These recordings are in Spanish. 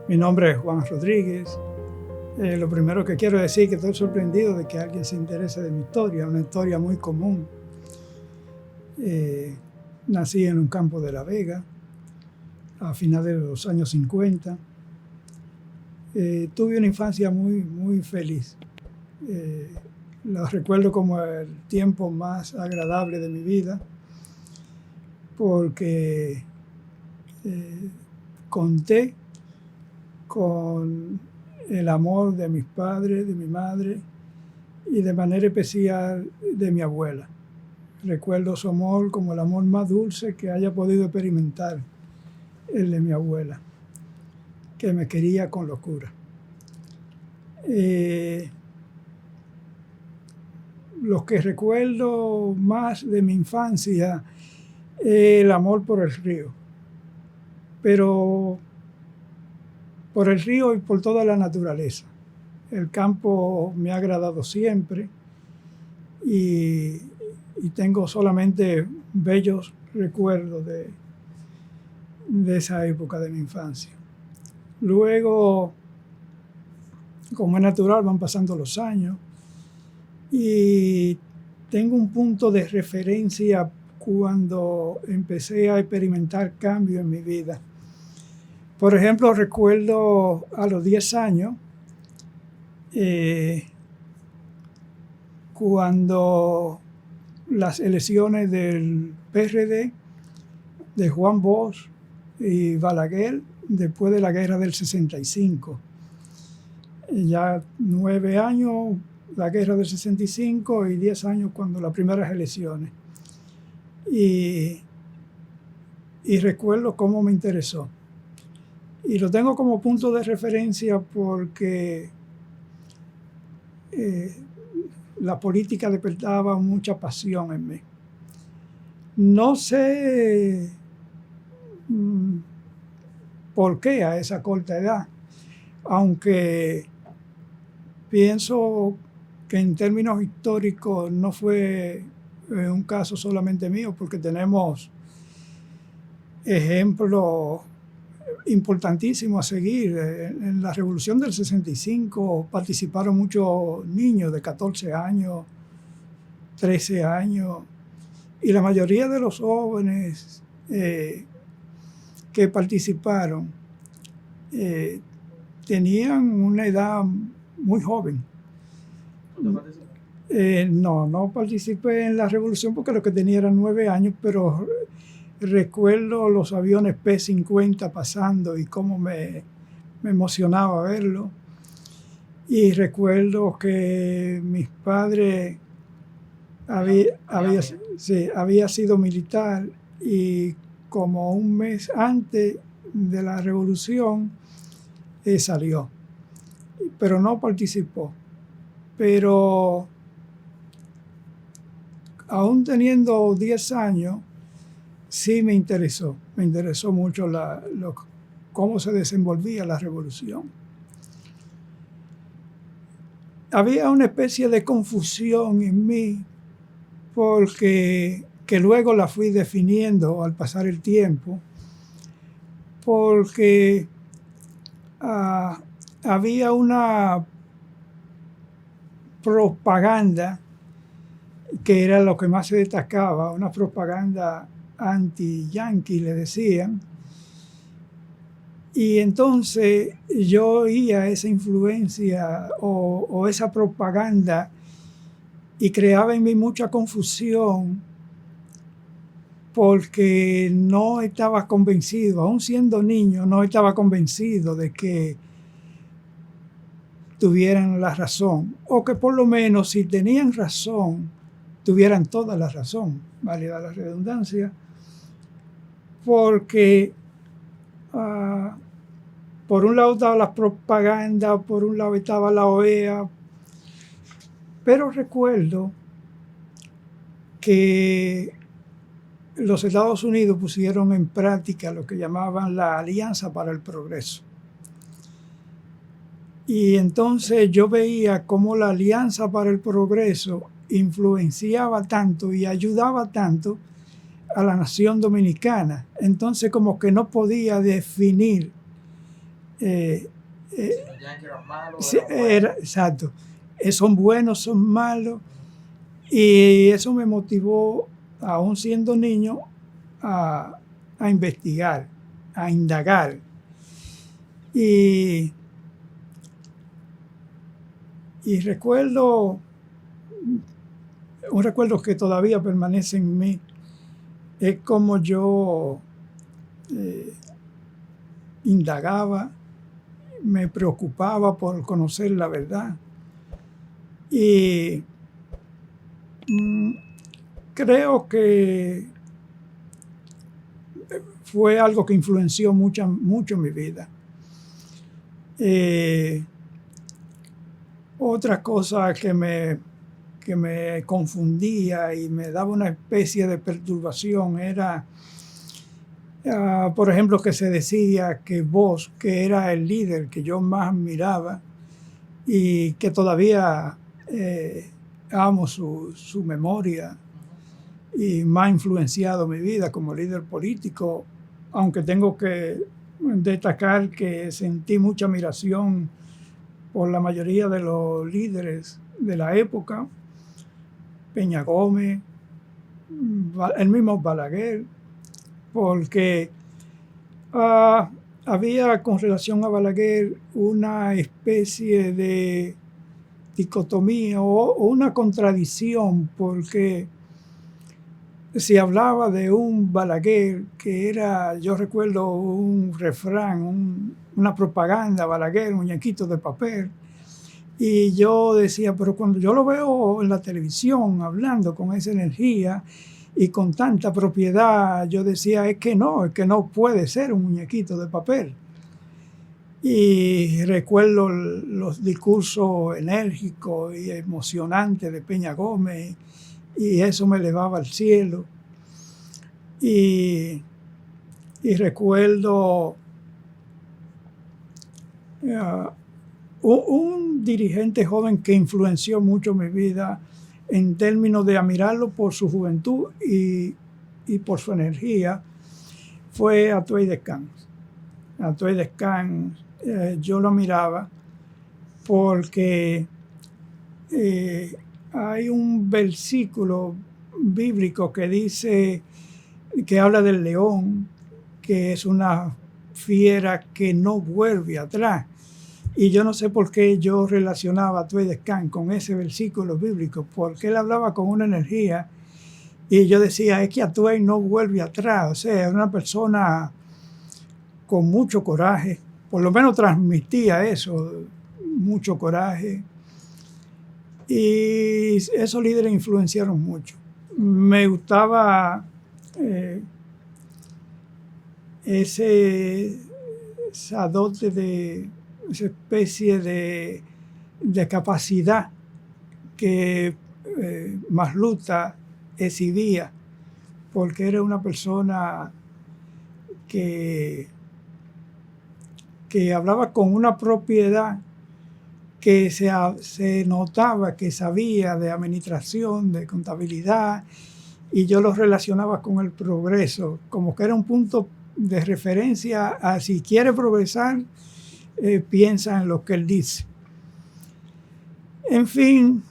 Mi nombre es Juan Rodríguez. Lo primero que quiero decir es que estoy sorprendido de que alguien se interese de mi historia, una historia muy común. Nací en un campo de La Vega a finales de los años 50. Tuve una infancia muy feliz. Lo recuerdo como el tiempo más agradable de mi vida porque conté con el amor de mis padres, de mi madre y de manera especial de mi abuela. Recuerdo su amor como el amor más dulce que haya podido experimentar, el de mi abuela, que me quería con locura. Lo que recuerdo más de mi infancia es el amor por el río, pero por el río y por toda la naturaleza. El campo me ha agradado siempre y tengo solamente bellos recuerdos de esa época de mi infancia. Luego, como es natural, van pasando los años y tengo un punto de referencia cuando empecé a experimentar cambios en mi vida. Por ejemplo, recuerdo a los 10 años, cuando las elecciones del PRD, de Juan Bosch y Balaguer, después de la guerra del 65. Ya 9 años la guerra del 65 y 10 años cuando las primeras elecciones. Y recuerdo cómo me interesó. Y lo tengo como punto de referencia porque la política despertaba mucha pasión en mí. No sé por qué a esa corta edad, aunque pienso que en términos históricos no fue un caso solamente mío, porque tenemos ejemplos importantísimos a seguir. En la Revolución del 65 participaron muchos niños de 14 años, 13 años, y la mayoría de los jóvenes que participaron tenían una edad muy joven. No participé en la revolución porque lo que tenía eran 9 años, pero recuerdo los aviones P-50 pasando y cómo me emocionaba verlo. Y recuerdo que mis padres había sido militar y como un mes antes de la revolución salió, pero no participó. Pero aún teniendo 10 años, sí me interesó mucho cómo se desenvolvía la revolución. Había una especie de confusión en mí, porque que luego la fui definiendo al pasar el tiempo, porque había una propaganda que era lo que más se destacaba, una propaganda anti-yanqui, le decían. Y entonces yo oía esa influencia o esa propaganda y creaba en mí mucha confusión porque no estaba convencido, aún siendo niño, no estaba convencido de que tuvieran la razón, o que por lo menos si tenían razón, tuvieran toda la razón, válida la redundancia, porque por un lado estaba la propaganda, por un lado estaba la OEA, pero recuerdo que los Estados Unidos pusieron en práctica lo que llamaban la Alianza para el Progreso. Y entonces yo veía cómo la Alianza para el Progreso influenciaba tanto y ayudaba tanto a la nación dominicana. Entonces como que no podía definir eh, Los Yankees eran malos, sí, eran buenos. exacto. Son buenos, son malos. Y eso me motivó, aún siendo niño, a investigar, a indagar. Y recuerdo, un recuerdo que todavía permanece en mí, es como yo indagaba, me preocupaba por conocer la verdad. Y creo que fue algo que influenció mucho mi vida. Otra cosa que me confundía y me daba una especie de perturbación era, por ejemplo, que se decía que Bosch, que era el líder que yo más admiraba y que todavía amo su memoria y me ha influenciado mi vida como líder político, aunque tengo que destacar que sentí mucha admiración por la mayoría de los líderes de la época, Peña Gómez, el mismo Balaguer, porque había con relación a Balaguer una especie de dicotomía o una contradicción, porque se hablaba de un Balaguer que era, yo recuerdo un refrán, una propaganda, Balaguer, muñequito de papel, y yo decía, pero cuando yo lo veo en la televisión hablando con esa energía y con tanta propiedad, yo decía, es que no puede ser un muñequito de papel. Y recuerdo los discursos enérgicos y emocionantes de Peña Gómez, y eso me elevaba al cielo. Y recuerdo un dirigente joven que influenció mucho mi vida en términos de admirarlo por su juventud y por su energía, fue Atuey Descans. Atuey Descans, yo lo miraba porque hay un versículo bíblico que dice, que habla del león, que es una fiera que no vuelve atrás. Y yo no sé por qué yo relacionaba a Atuey Descans con ese versículo bíblico, porque él hablaba con una energía y yo decía, es que Atuey no vuelve atrás, o sea, es una persona con mucho coraje, por lo menos transmitía eso, mucho coraje. Y esos líderes influenciaron mucho. Me gustaba esa dote de esa especie de capacidad que Masluta exhibía, porque era una persona que hablaba con una propiedad que se notaba que sabía de administración, de contabilidad, y yo lo relacionaba con el progreso, como que era un punto de referencia a si quiere progresar, piensa en lo que él dice. En fin,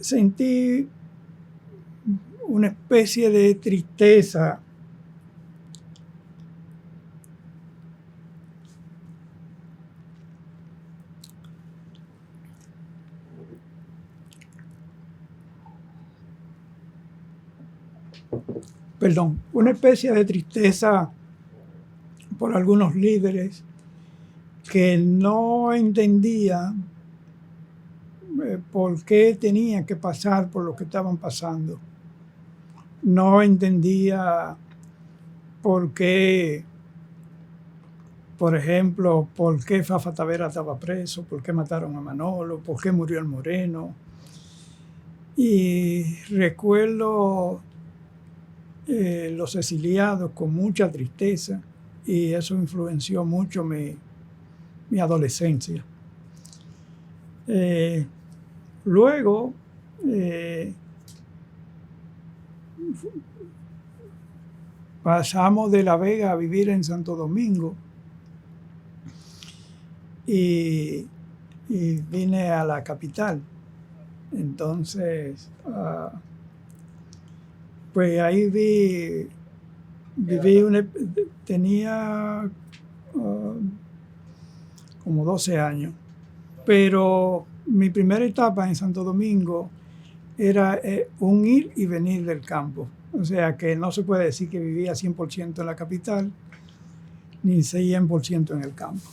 sentí una especie de tristeza una especie de tristeza por algunos líderes que no entendían por qué tenían que pasar por lo que estaban pasando. No entendía por qué, por ejemplo, por qué Fafa Tavera estaba preso, por qué mataron a Manolo, por qué murió el Moreno. Y recuerdo los exiliados con mucha tristeza, y eso influenció mucho mi adolescencia. Luego, pasamos de La Vega a vivir en Santo Domingo y vine a la capital. Entonces, pues ahí tenía como 12 años. Pero mi primera etapa en Santo Domingo era un ir y venir del campo. O sea que no se puede decir que vivía 100% en la capital, ni 100% en el campo.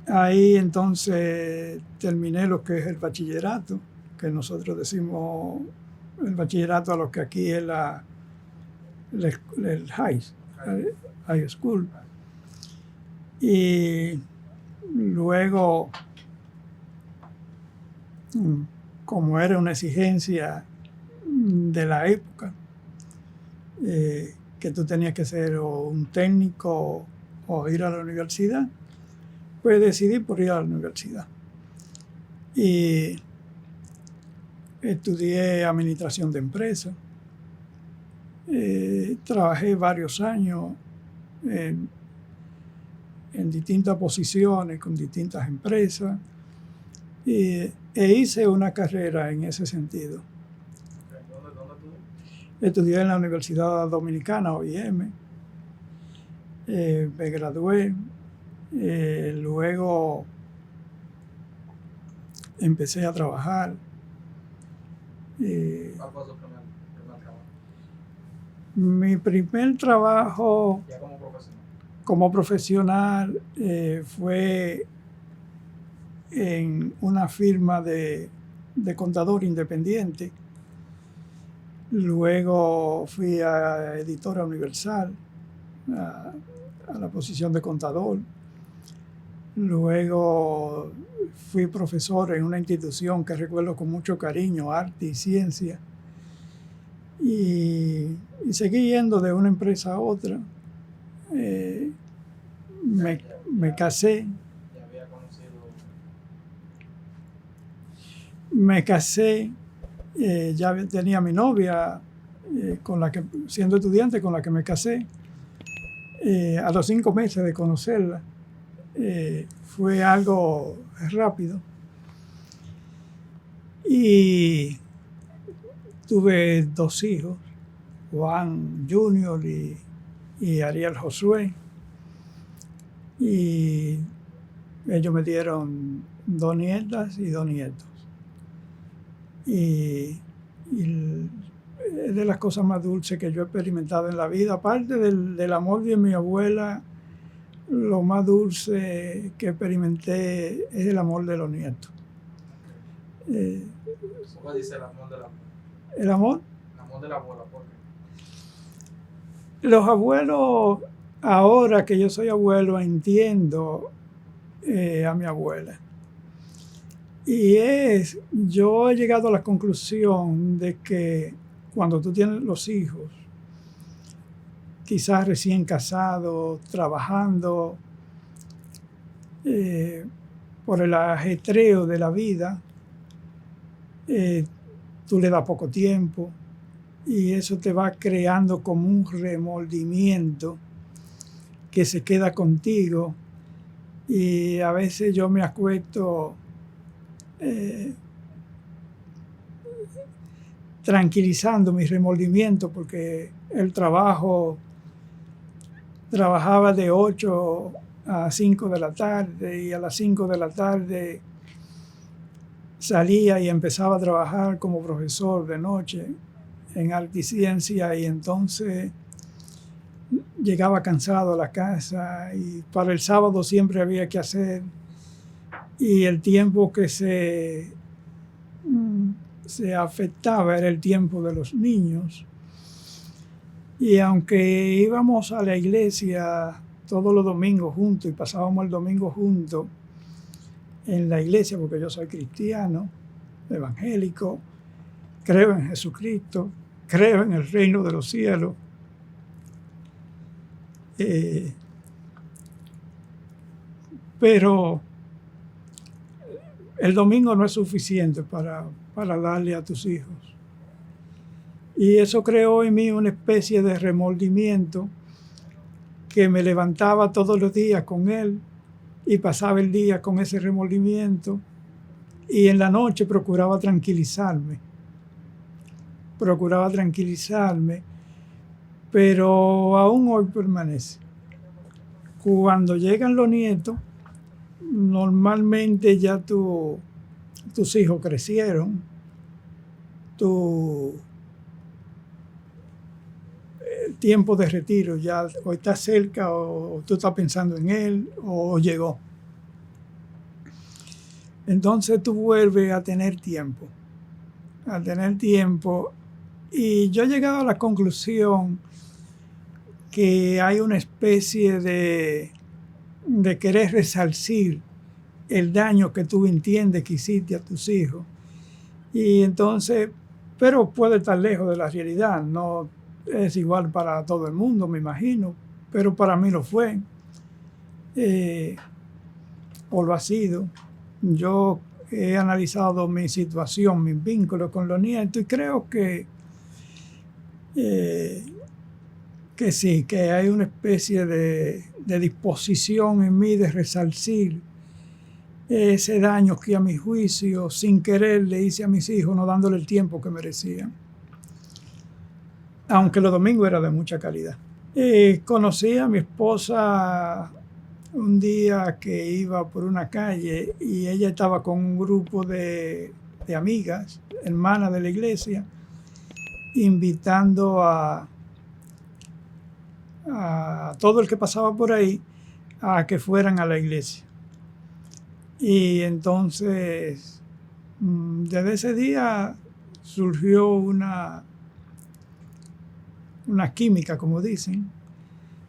Ahí entonces terminé lo que es el bachillerato, que nosotros decimos el bachillerato a lo que aquí es el high school. Y luego, como era una exigencia de la época, que tú tenías que ser o un técnico o ir a la universidad, pues decidí por ir a la universidad. Y estudié administración de empresas. Trabajé varios años en distintas posiciones con distintas empresas e hice una carrera en ese sentido. ¿Dónde Estudié en la Universidad Dominicana, OIM, me gradué, luego empecé a trabajar. ¿Cuál fue su primer trabajo? Mi primer trabajo Ya como profesional. como profesional fue en una firma de contador independiente. Luego fui a Editora Universal, a la posición de contador. Luego fui profesor en una institución que recuerdo con mucho cariño, Arte y Ciencia. Y seguí yendo de una empresa a otra. Me casé. Ya había conocido. Me casé, ya tenía mi novia, con la que, siendo estudiante, con la que me casé. A los 5 meses de conocerla, fue algo rápido. Y tuve 2 hijos, Juan Junior y Ariel Josué. Y ellos me dieron 2 nietas y 2 nietos. Y es de las cosas más dulces que yo he experimentado en la vida. Aparte del amor de mi abuela, lo más dulce que experimenté es el amor de los nietos. ¿Cómo dice el amor de la abuela? ¿El amor? El amor de la abuela, ¿por qué? Los abuelos, ahora que yo soy abuelo, entiendo a mi abuela. Y yo he llegado a la conclusión de que cuando tú tienes los hijos, quizás recién casados, trabajando, por el ajetreo de la vida, tú le das poco tiempo y eso te va creando como un remordimiento que se queda contigo. Y a veces yo me acuesto tranquilizando mis remordimientos porque el trabajaba de 8 a 5 de la tarde y a las 5 de la tarde salía y empezaba a trabajar como profesor de noche en Arte y Ciencia, y entonces llegaba cansado a la casa y para el sábado siempre había que hacer, y el tiempo que se afectaba era el tiempo de los niños. Y aunque íbamos a la iglesia todos los domingos juntos y pasábamos el domingo juntos en la iglesia, porque yo soy cristiano, evangélico, creo en Jesucristo, creo en el reino de los cielos, pero el domingo no es suficiente para darle a tus hijos. Y eso creó en mí una especie de remordimiento que me levantaba todos los días con él y pasaba el día con ese remordimiento y en la noche procuraba tranquilizarme, pero aún hoy permanece. Cuando llegan los nietos, normalmente ya tus hijos crecieron, tu tiempo de retiro ya o está cerca o tú estás pensando en él o llegó. Entonces tú vuelves a tener tiempo. Y yo he llegado a la conclusión que hay una especie de querer resarcir el daño que tú entiendes que hiciste a tus hijos. Y entonces, pero puede estar lejos de la realidad, no es igual para todo el mundo, me imagino, pero para mí lo fue, o lo ha sido. Yo he analizado mi situación, mis vínculos con los nietos y creo que sí, que hay una especie de disposición en mí de resarcir ese daño que a mi juicio, sin querer, le hice a mis hijos, no dándole el tiempo que merecían. Aunque los domingos era de mucha calidad. Conocí a mi esposa un día que iba por una calle y ella estaba con un grupo de amigas, hermanas de la iglesia, invitando a todo el que pasaba por ahí a que fueran a la iglesia. Y entonces, desde ese día surgió una química, como dicen.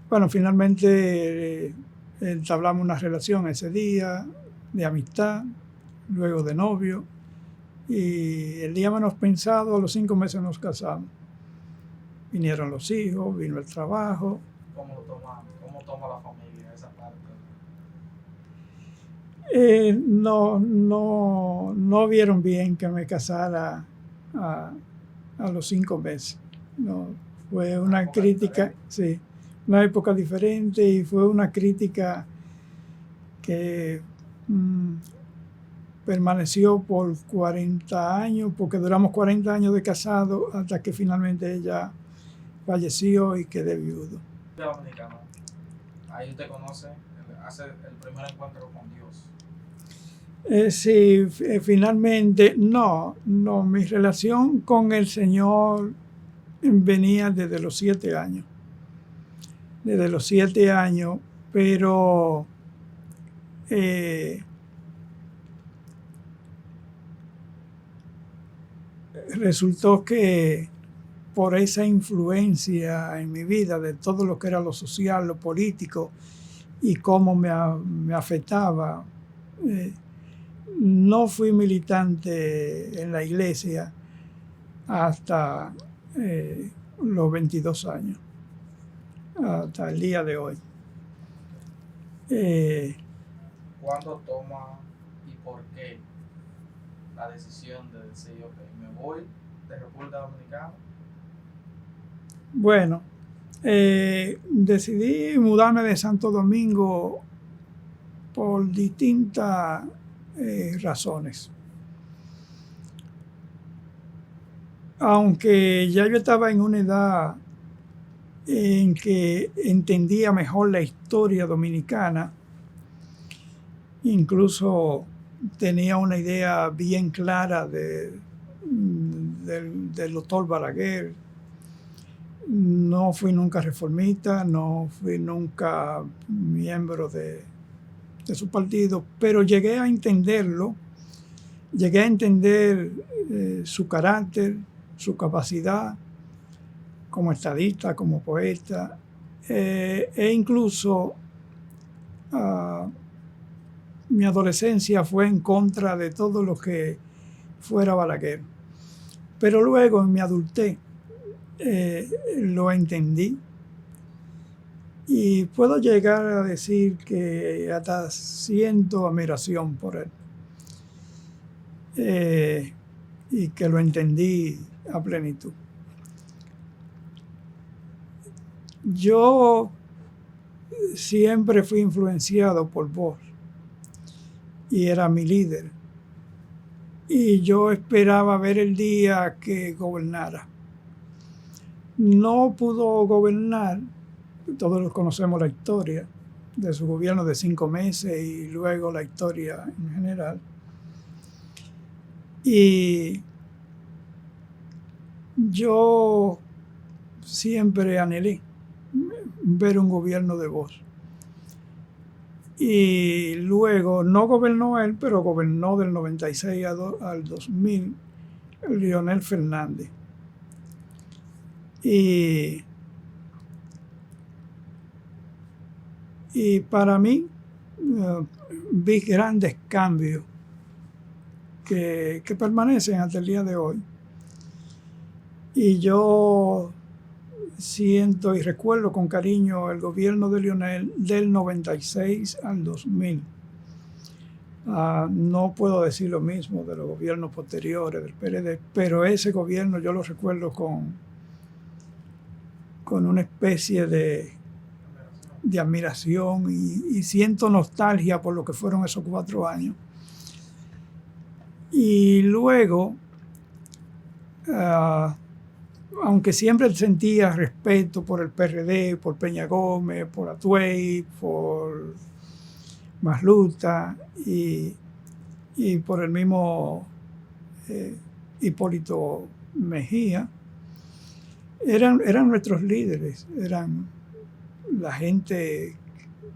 Bueno, finalmente entablamos una relación ese día de amistad, luego de novio, y el día menos pensado, a los 5 meses nos casamos. Vinieron los hijos, vino el trabajo. ¿Cómo toma la familia esa parte? No vieron bien que me casara a los 5 meses. No, fue una crítica, sí, una época diferente y fue una crítica que permaneció por 40 años, porque duramos 40 años de casado hasta que finalmente ella falleció y quedé viudo. Dominicano, ahí usted conoce, hace el primer encuentro con Dios. Sí, finalmente, no, mi relación con el Señor venía desde los 7 años. Pero resultó que por esa influencia en mi vida de todo lo que era lo social, lo político y cómo me afectaba, no fui militante en la iglesia hasta los 22 años, hasta el día de hoy. ¿Cuándo toma y por qué la decisión de decir, ok, me voy de República Dominicana? Bueno, decidí mudarme de Santo Domingo por distintas razones. Aunque ya yo estaba en una edad en que entendía mejor la historia dominicana, incluso tenía una idea bien clara del doctor Balaguer. No fui nunca reformista, no fui nunca miembro de su partido, pero llegué a entenderlo, llegué a entender su carácter, su capacidad como estadista, como poeta, e incluso mi adolescencia fue en contra de todo lo que fuera Balaguer. Pero luego en mi adultez lo entendí y puedo llegar a decir que hasta siento admiración por él y que lo entendí a plenitud. Yo siempre fui influenciado por Bosch y era mi líder. Y yo esperaba ver el día que gobernara. No pudo gobernar, todos conocemos la historia de su gobierno de 5 meses y luego la historia en general. Y yo siempre anhelé ver un gobierno de Bosch. Y luego no gobernó él, pero gobernó del 96 al 2000 Leonel Fernández. Y para mí vi grandes cambios que permanecen hasta el día de hoy. Y yo siento y recuerdo con cariño el gobierno de Leonel del 96 al 2000. No puedo decir lo mismo de los gobiernos posteriores del PLD, pero ese gobierno yo lo recuerdo con una especie de admiración y siento nostalgia por lo que fueron esos 4 años. Y luego, aunque siempre sentía respeto por el PRD, por Peña Gómez, por Atuey, por Masluta y por el mismo Hipólito Mejía, eran nuestros líderes, eran la gente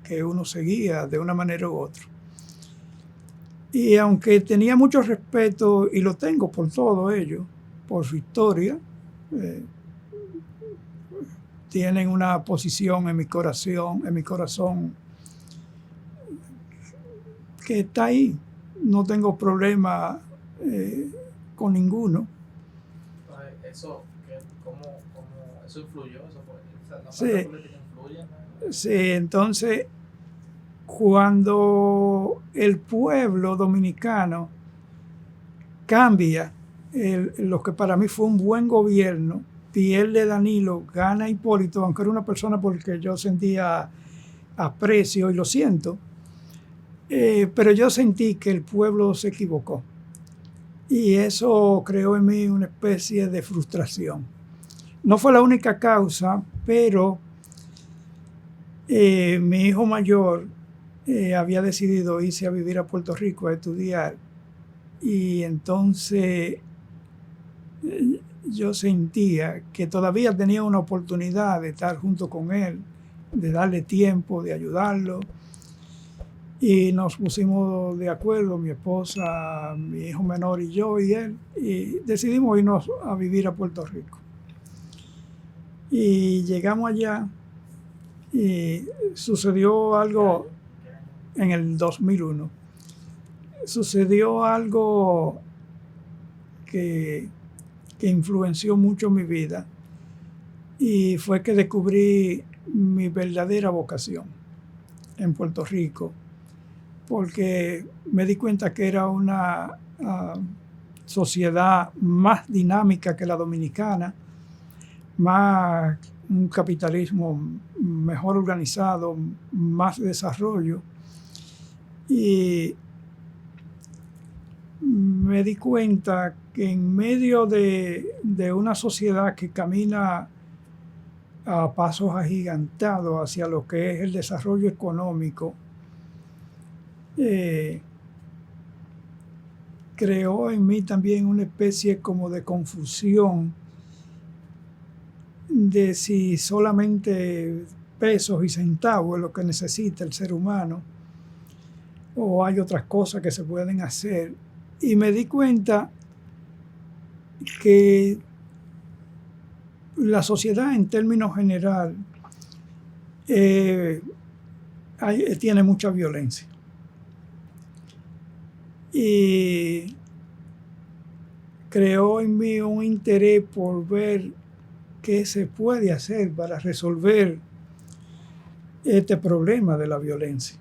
que uno seguía de una manera u otra. Y aunque tenía mucho respeto, y lo tengo por todo ello, por su historia, tienen una posición en mi corazón que está ahí. No tengo problema con ninguno. ¿Eso influyó? ¿La Sí. parte política influye? Sí, entonces, cuando el pueblo dominicano cambia lo que para mí fue un buen gobierno, pierde Danilo, gana Hipólito, aunque era una persona por la que yo sentía aprecio y lo siento, pero yo sentí que el pueblo se equivocó. Y eso creó en mí una especie de frustración. No fue la única causa, pero mi hijo mayor había decidido irse a vivir a Puerto Rico a estudiar. Y entonces yo sentía que todavía tenía una oportunidad de estar junto con él, de darle tiempo, de ayudarlo. Y nos pusimos de acuerdo, mi esposa, mi hijo menor y yo y él, y decidimos irnos a vivir a Puerto Rico. Y llegamos allá y sucedió algo en el 2001. Sucedió algo que influenció mucho mi vida y fue que descubrí mi verdadera vocación en Puerto Rico, porque me di cuenta que era una sociedad más dinámica que la dominicana, más un capitalismo mejor organizado, más desarrollo. Y me di cuenta que en medio de una sociedad que camina a pasos agigantados hacia lo que es el desarrollo económico, creó en mí también una especie como de confusión de si solamente pesos y centavos es lo que necesita el ser humano o hay otras cosas que se pueden hacer. Y me di cuenta que la sociedad en términos general tiene mucha violencia. Y creó en mí un interés por ver qué se puede hacer para resolver este problema de la violencia.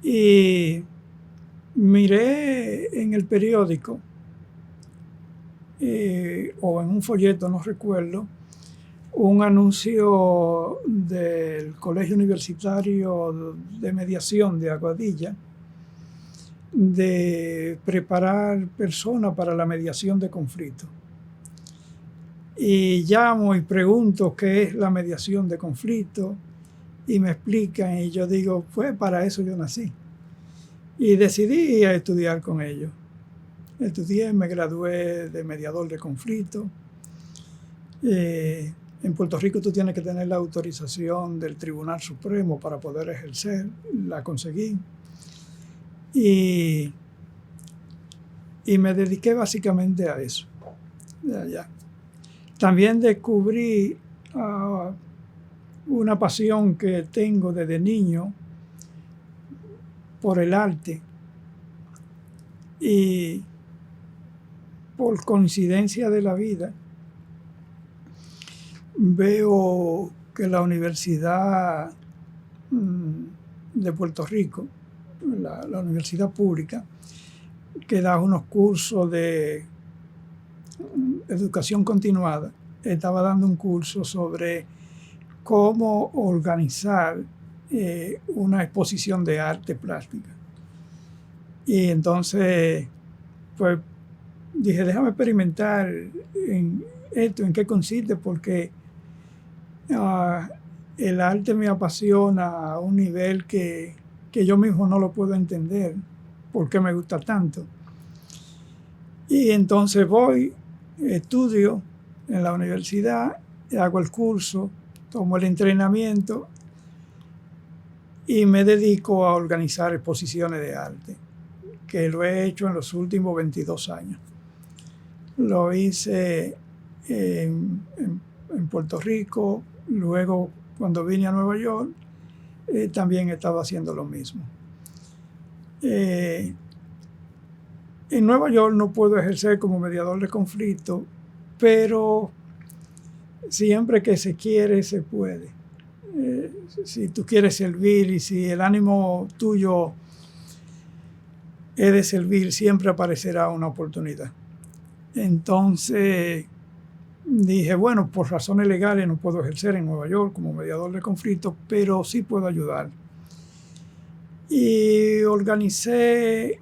Y miré en el periódico o en un folleto, no recuerdo, un anuncio del Colegio Universitario de Mediación de Aguadilla de preparar personas para la mediación de conflictos. Y llamo y pregunto qué es la mediación de conflictos y me explican y yo digo, pues para eso yo nací. Y decidí a estudiar con ellos. Estudié, me gradué de mediador de conflictos. En Puerto Rico tú tienes que tener la autorización del Tribunal Supremo para poder ejercer. La conseguí. Y me dediqué básicamente a eso. Ya. También descubrí una pasión que tengo desde niño por el arte. Y por coincidencia de la vida, veo que la Universidad de Puerto Rico, la universidad pública, que da unos cursos de educación continuada, estaba dando un curso sobre cómo organizar una exposición de arte plástica. Y entonces, pues dije, déjame experimentar en esto, en qué consiste, porque el arte me apasiona a un nivel que yo mismo no lo puedo entender, por qué me gusta tanto. Y entonces voy, estudio en la universidad, hago el curso, tomo el entrenamiento y me dedico a organizar exposiciones de arte, que lo he hecho en los últimos 22 años. Lo hice en Puerto Rico, luego cuando vine a Nueva York, también he estado haciendo lo mismo. En Nueva York no puedo ejercer como mediador de conflicto, pero siempre que se quiere, se puede. Si tú quieres servir y si el ánimo tuyo es de servir, siempre aparecerá una oportunidad. Entonces dije, bueno, por razones legales no puedo ejercer en Nueva York como mediador de conflictos, pero sí puedo ayudar. Y organicé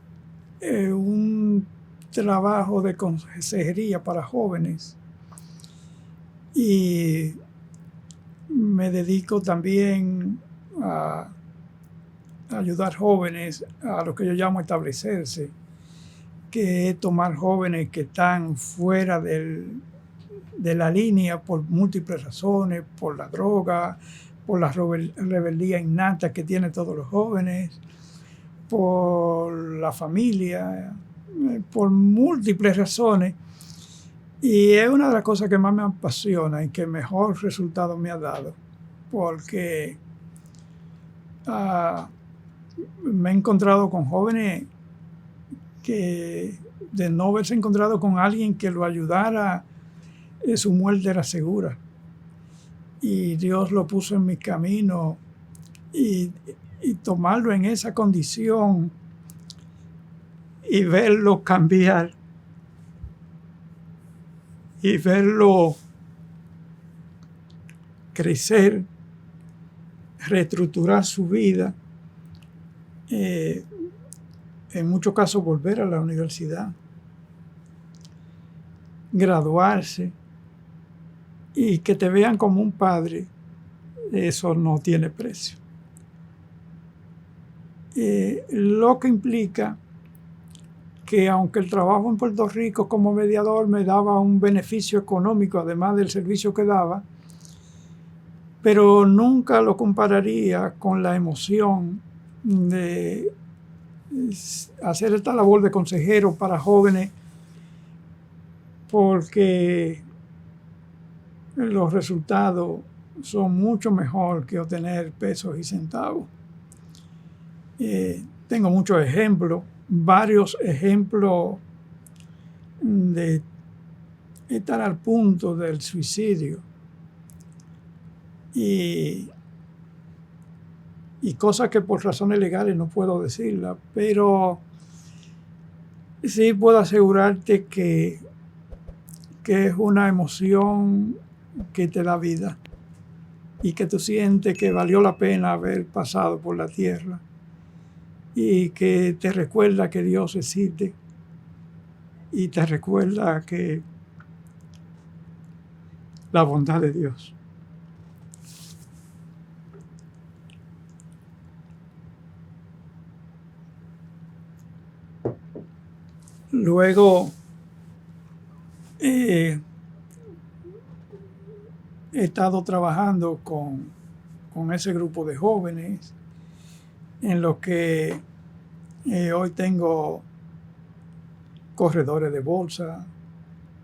un trabajo de consejería para jóvenes y me dedico también a ayudar jóvenes a lo que yo llamo establecerse, que es tomar jóvenes que están fuera de la línea por múltiples razones, por la droga, por la rebeldía innata que tienen todos los jóvenes, por la familia, por múltiples razones. Y es una de las cosas que más me apasiona y que mejor resultado me ha dado, porque me he encontrado con jóvenes que de no haberse encontrado con alguien que lo ayudara, su muerte era segura. Y Dios lo puso en mi camino y tomarlo en esa condición y verlo cambiar y verlo crecer, reestructurar su vida, en muchos casos volver a la universidad, graduarse y que te vean como un padre, eso no tiene precio. Lo que implica que aunque el trabajo en Puerto Rico como mediador me daba un beneficio económico, además del servicio que daba, pero nunca lo compararía con la emoción de hacer esta labor de consejero para jóvenes, porque los resultados son mucho mejor que obtener pesos y centavos. Tengo muchos ejemplos, varios ejemplos de estar al punto del suicidio y cosas que por razones legales no puedo decirlas, pero sí puedo asegurarte que es una emoción que te da vida y que tú sientes que valió la pena haber pasado por la tierra y que te recuerda que Dios existe y te recuerda que la bondad de Dios. Luego he estado trabajando con ese grupo de jóvenes en los que hoy tengo corredores de bolsa,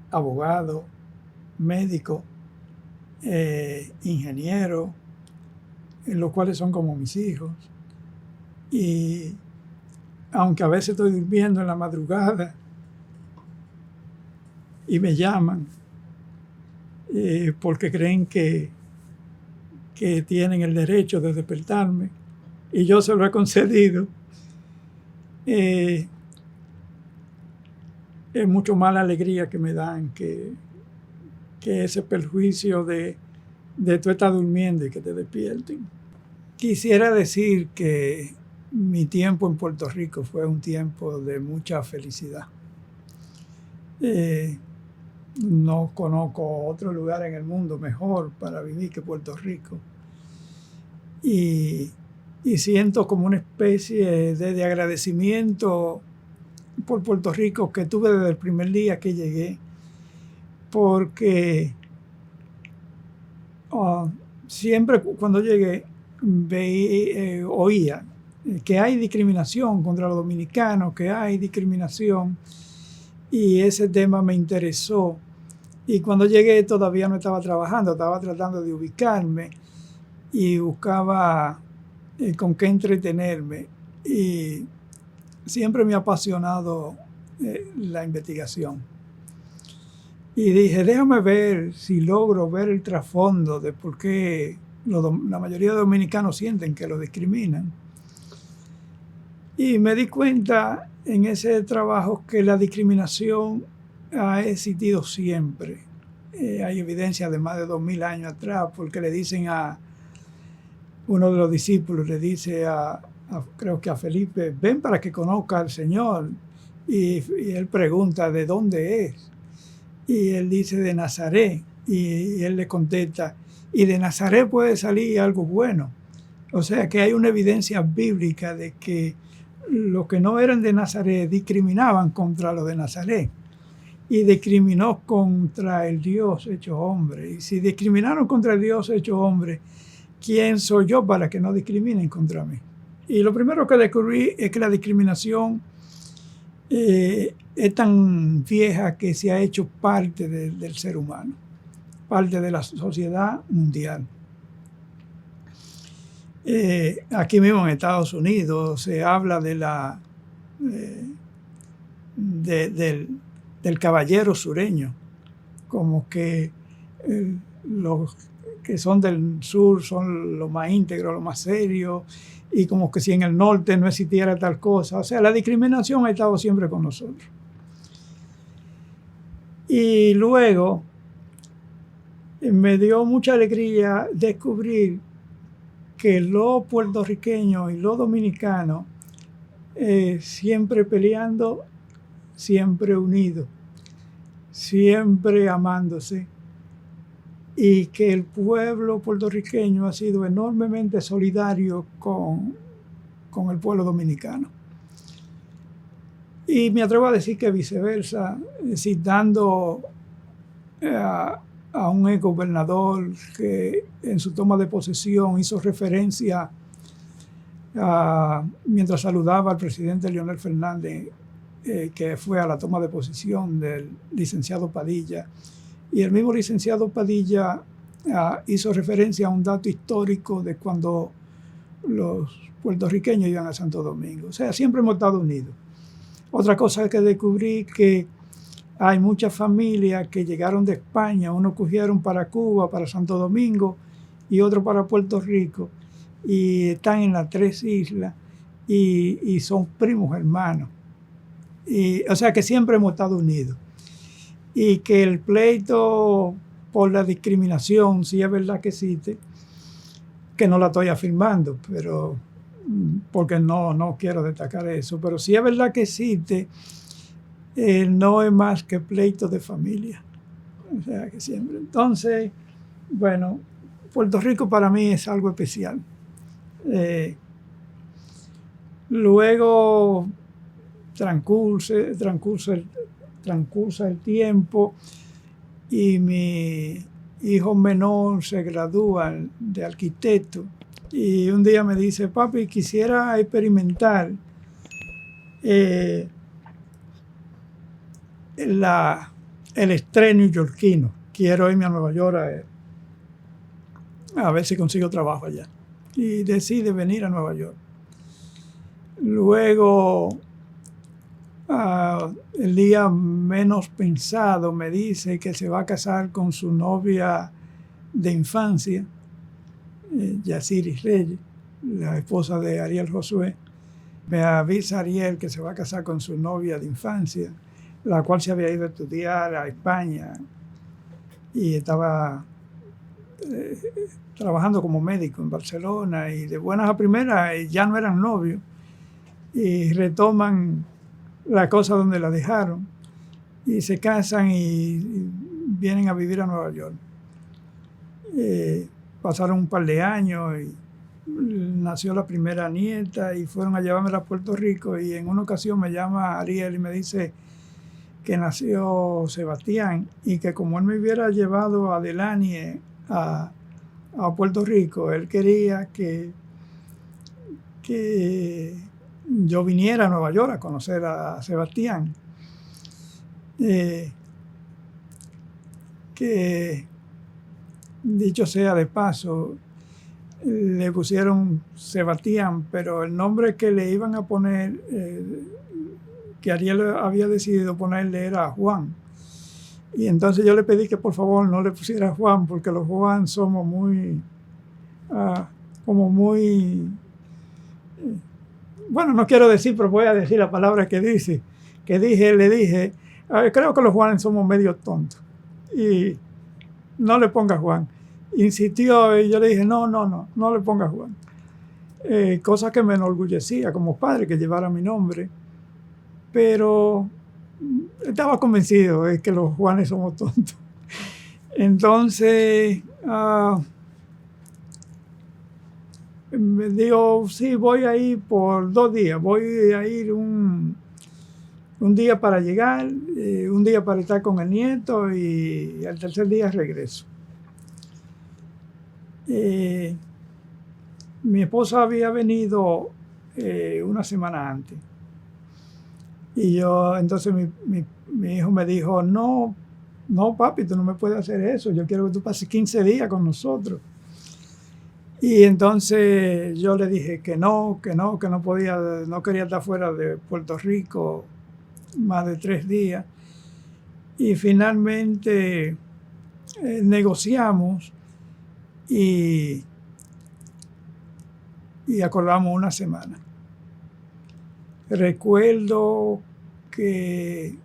abogados, médicos, ingenieros, los cuales son como mis hijos. Y aunque a veces estoy durmiendo en la madrugada y me llaman porque creen que tienen el derecho de despertarme y yo se lo he concedido, es mucho más la alegría que me dan que ese perjuicio de tú estar durmiendo y que te despierten. Quisiera decir que mi tiempo en Puerto Rico fue un tiempo de mucha felicidad. No conozco otro lugar en el mundo mejor para vivir que Puerto Rico. Y siento como una especie de agradecimiento por Puerto Rico que tuve desde el primer día que llegué, porque siempre cuando llegué oía que hay discriminación contra los dominicanos, que hay discriminación, y ese tema me interesó. Y cuando llegué todavía no estaba trabajando, estaba tratando de ubicarme y buscaba con qué entretenerme. Y siempre me ha apasionado la investigación. Y dije, déjame ver si logro ver el trasfondo de por qué la mayoría de dominicanos sienten que lo discriminan. Y me di cuenta en ese trabajo que la discriminación ha existido siempre. Hay evidencia de más de 2000 años atrás, porque le dicen a uno de los discípulos, le dice creo que a Felipe, ven para que conozca al Señor. Y él pregunta, ¿de dónde es? Y él dice, de Nazaret. Y él le contesta, y de Nazaret puede salir algo bueno. O sea que hay una evidencia bíblica de que los que no eran de Nazaret discriminaban contra los de Nazaret. Y discriminó contra el Dios hecho hombre. Y si discriminaron contra el Dios hecho hombre, ¿quién soy yo para que no discriminen contra mí? Y lo primero que descubrí es que la discriminación es tan vieja que se ha hecho parte del ser humano, parte de la sociedad mundial. Aquí mismo en Estados Unidos se habla del caballero sureño, como que los que son del sur son los más íntegros, los más serios, y como que si en el norte no existiera tal cosa. O sea, la discriminación ha estado siempre con nosotros. Y luego me dio mucha alegría descubrir que los puertorriqueños y los dominicanos siempre peleando, siempre unidos, siempre amándose, y que el pueblo puertorriqueño ha sido enormemente solidario con el pueblo dominicano. Y me atrevo a decir que viceversa, citando a un exgobernador que en su toma de posesión hizo referencia mientras saludaba al presidente Leonel Fernández, que fue a la toma de posesión del licenciado Padilla. Y el mismo licenciado Padilla hizo referencia a un dato histórico de cuando los puertorriqueños iban a Santo Domingo. O sea, siempre hemos estado unidos. Otra cosa que descubrí, que hay muchas familias que llegaron de España, unos cogieron para Cuba, para Santo Domingo, y otros para Puerto Rico, y están en las tres islas, y son primos hermanos. O sea que siempre hemos estado unidos. Y que el pleito por la discriminación, sí es verdad que existe, que no la estoy afirmando, pero porque no quiero destacar eso, pero sí es verdad que existe, no es más que pleito de familia. O sea, que siempre. Entonces, bueno, Puerto Rico para mí es algo especial. Luego transcursa el tiempo y mi hijo menor se gradúa de arquitecto y un día me dice, papi, quisiera experimentar el estrés neoyorquino. Quiero irme a Nueva York a ver si consigo trabajo allá. Y decide venir a Nueva York. Luego, el día menos pensado, me dice que se va a casar con su novia de infancia, Yaciris Reyes, la esposa de Ariel Josué. Me avisa Ariel que se va a casar con su novia de infancia, la cual se había ido a estudiar a España y estaba trabajando como médico en Barcelona, y de buenas a primeras ya no eran novios y retoman la cosa donde la dejaron y se casan y vienen a vivir a Nueva York. Pasaron un par de años y nació la primera nieta y fueron a llevármela a Puerto Rico, y en una ocasión me llama Ariel y me dice que nació Sebastián y que como él me hubiera llevado a Delanie a Puerto Rico, él quería que yo viniera a Nueva York a conocer a Sebastián. Que dicho sea de paso, le pusieron Sebastián, pero el nombre que le iban a poner, que Ariel había decidido ponerle, era Juan. Y entonces yo le pedí que por favor no le pusiera Juan, porque los Juan somos muy, bueno, no quiero decir, pero voy a decir la palabra que le dije, creo que los Juanes somos medio tontos y no le ponga Juan. Insistió y yo le dije, no le ponga Juan. Cosa que me enorgullecía como padre que llevara mi nombre, pero estaba convencido de que los Juanes somos tontos. Entonces, me digo, sí, voy a ir por 2 días, voy a ir un día para llegar, un día para estar con el nieto y al tercer día regreso. Mi esposa había venido una semana antes y entonces mi hijo me dijo, no papi, tú no me puedes hacer eso, yo quiero que tú pases 15 días con nosotros. Y entonces yo le dije que no podía, no quería estar fuera de Puerto Rico más de 3 días. Y finalmente negociamos y acordamos una semana. Recuerdo que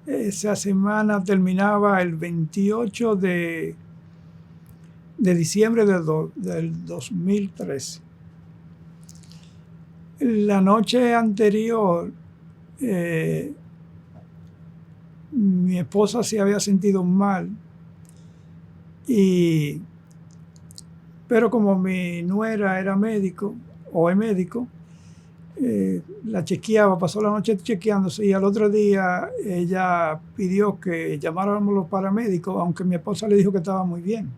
esa semana terminaba el 28 de diciembre del 2013. La noche anterior, mi esposa se había sentido mal, pero como mi nuera era médico, o es médico, la chequeaba, pasó la noche chequeándose, y al otro día ella pidió que llamáramos a los paramédicos, aunque mi esposa le dijo que estaba muy bien.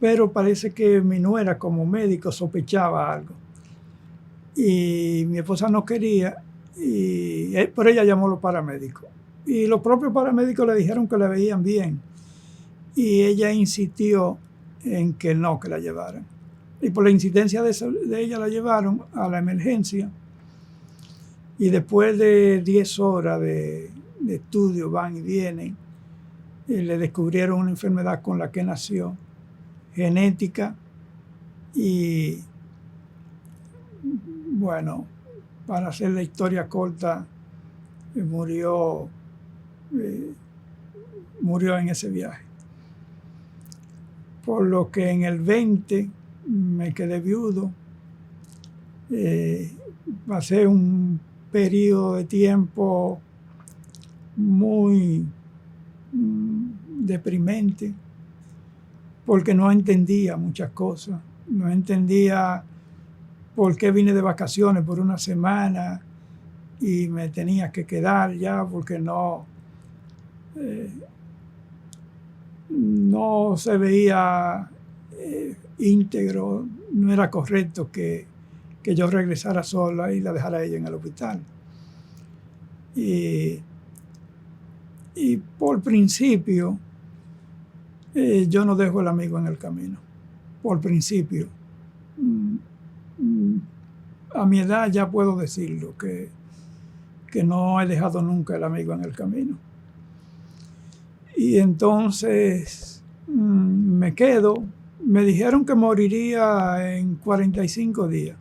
Pero parece que mi nuera como médico sospechaba algo. Y mi esposa no quería, pero ella llamó a los paramédicos. Y los propios paramédicos le dijeron que la veían bien. Y ella insistió en que no, que la llevaran. Y por la insistencia de ella la llevaron a la emergencia. Y después de 10 horas de estudio, van y vienen, le descubrieron una enfermedad con la que nació, genética, y bueno, para hacer la historia corta, murió murió en ese viaje. Por lo que en el 20 me quedé viudo. Pasé un periodo de tiempo muy deprimente porque no entendía muchas cosas. No entendía por qué vine de vacaciones por una semana y me tenía que quedar ya porque no se veía íntegro, no era correcto que yo regresara sola y la dejara a ella en el hospital. Y por principio, yo no dejo el amigo en el camino. Por principio. A mi edad ya puedo decirlo, que no he dejado nunca el amigo en el camino. Y entonces me quedo. Me dijeron que moriría en 45 días.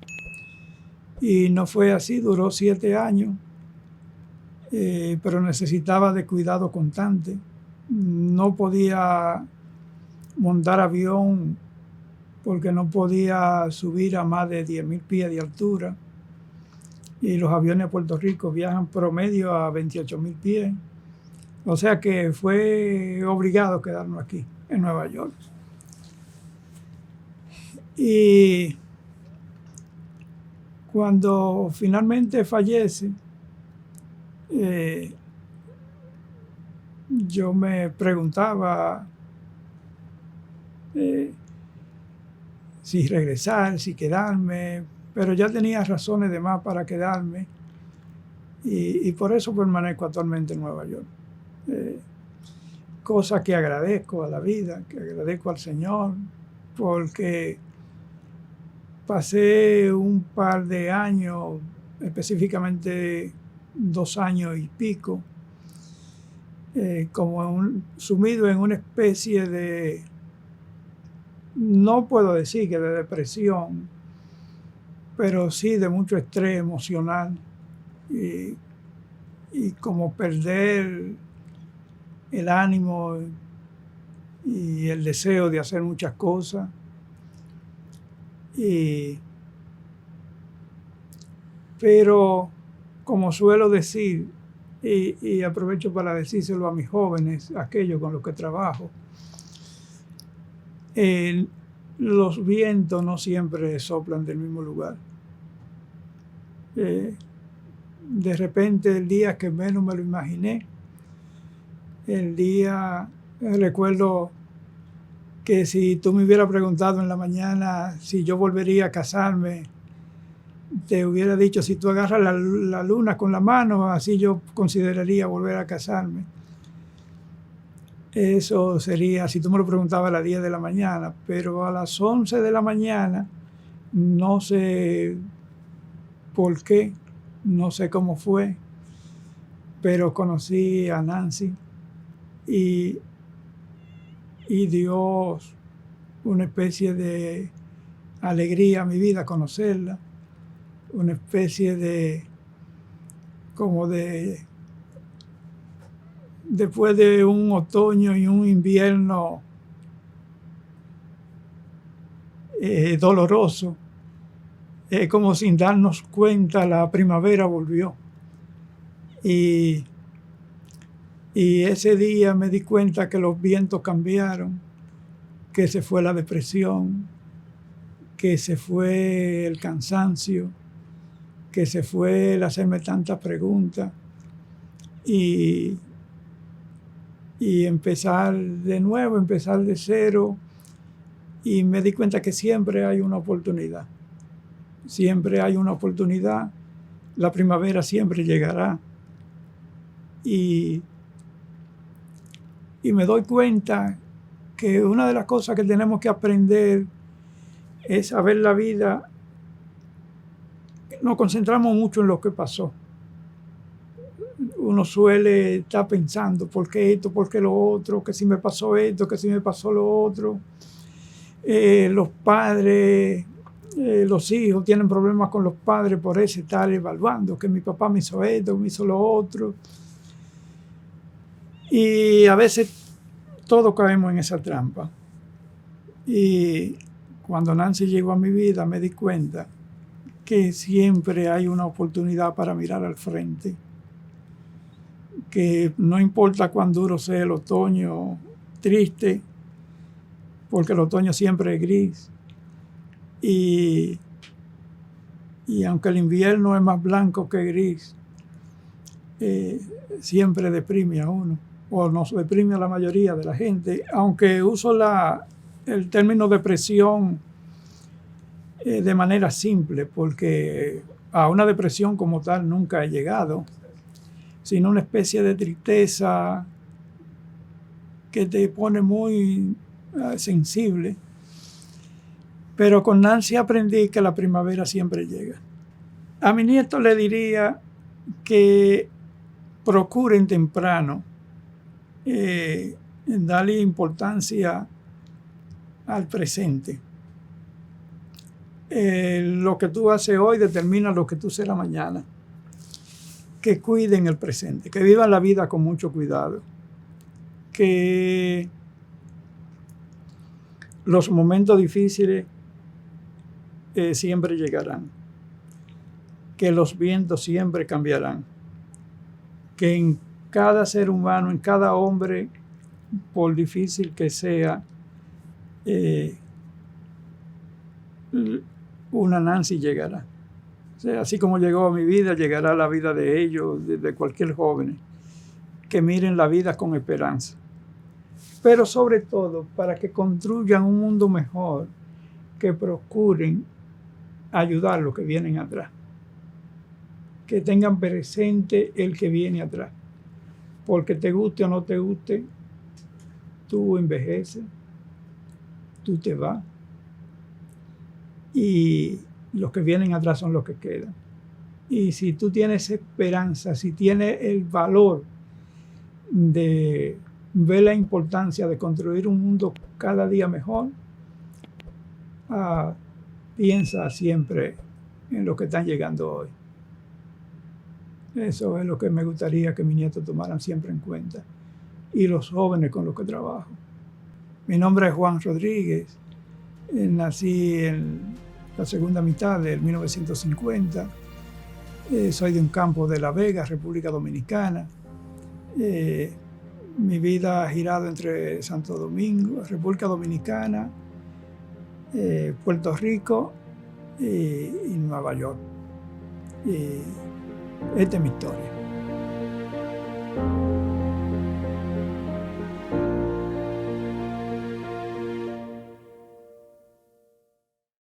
Y no fue así, duró 7 años. Pero necesitaba de cuidado constante. No podía montar avión porque no podía subir a más de 10,000 pies de altura. Y los aviones a Puerto Rico viajan promedio a 28,000 pies. O sea que fue obligado a quedarnos aquí, en Nueva York. Y cuando finalmente fallece, yo me preguntaba si regresar, si quedarme, pero ya tenía razones de más para quedarme y por eso permanezco actualmente en Nueva York. Cosa que agradezco a la vida, que agradezco al Señor, porque pasé un par de años, específicamente 2 años y pico, como sumido en una especie de, no puedo decir que de depresión, pero sí de mucho estrés emocional y como perder el ánimo y el deseo de hacer muchas cosas. Pero como suelo decir, y aprovecho para decírselo a mis jóvenes, aquellos con los que trabajo, los vientos no siempre soplan del mismo lugar. De repente, el día que menos me lo imaginé, recuerdo que si tú me hubieras preguntado en la mañana si yo volvería a casarme, te hubiera dicho, si tú agarras la luna con la mano, así yo consideraría volver a casarme. Eso sería, si tú me lo preguntabas, a las 10 de la mañana, pero a las 11 de la mañana, no sé por qué, no sé cómo fue, pero conocí a Nancy y dio una especie de alegría a mi vida conocerla, una especie de, como de, después de un otoño y un invierno doloroso, como sin darnos cuenta, la primavera volvió. Y ese día me di cuenta que los vientos cambiaron, que se fue la depresión, que se fue el cansancio, que se fue el hacerme tantas preguntas y empezar de nuevo, empezar de cero. Y me di cuenta que siempre hay una oportunidad. Siempre hay una oportunidad. La primavera siempre llegará. Y me doy cuenta que una de las cosas que tenemos que aprender es a ver la vida. Nos concentramos mucho en lo que pasó. Uno suele estar pensando, ¿por qué esto? ¿Por qué lo otro? ¿Que si me pasó esto? ¿Que si me pasó lo otro? Los padres, los hijos tienen problemas con los padres por eso, estar evaluando, que mi papá me hizo esto, me hizo lo otro. Y a veces todos caemos en esa trampa. Y cuando Nancy llegó a mi vida me di cuenta que siempre hay una oportunidad para mirar al frente, que no importa cuán duro sea el otoño triste, porque el otoño siempre es gris, y aunque el invierno es más blanco que gris, siempre deprime a uno, o nos deprime a la mayoría de la gente, aunque uso el término depresión de manera simple, porque a una depresión como tal nunca he llegado, sino una especie de tristeza que te pone muy sensible. Pero con Nancy aprendí que la primavera siempre llega. A mi nieto le diría que procuren temprano darle importancia al presente. Lo que tú haces hoy determina lo que tú serás mañana. Que cuiden el presente, que vivan la vida con mucho cuidado, que los momentos difíciles siempre llegarán, que los vientos siempre cambiarán, que en cada ser humano, en cada hombre, por difícil que sea, una Nancy llegará. O sea, así como llegó a mi vida, llegará a la vida de ellos, de cualquier joven, que miren la vida con esperanza. Pero sobre todo, para que construyan un mundo mejor, que procuren ayudar a los que vienen atrás. Que tengan presente el que viene atrás. Porque te guste o no te guste, tú envejeces, tú te vas. Y los que vienen atrás son los que quedan. Y si tú tienes esperanza, si tienes el valor de ver la importancia de construir un mundo cada día mejor, piensa siempre en los que están llegando hoy. Eso es lo que me gustaría que mis nietos tomaran siempre en cuenta. Y los jóvenes con los que trabajo. Mi nombre es Juan Rodríguez. Nací en la segunda mitad del 1950. Soy de un campo de La Vega, República Dominicana. Mi vida ha girado entre Santo Domingo, República Dominicana, Puerto Rico y Nueva York. Esta es mi historia.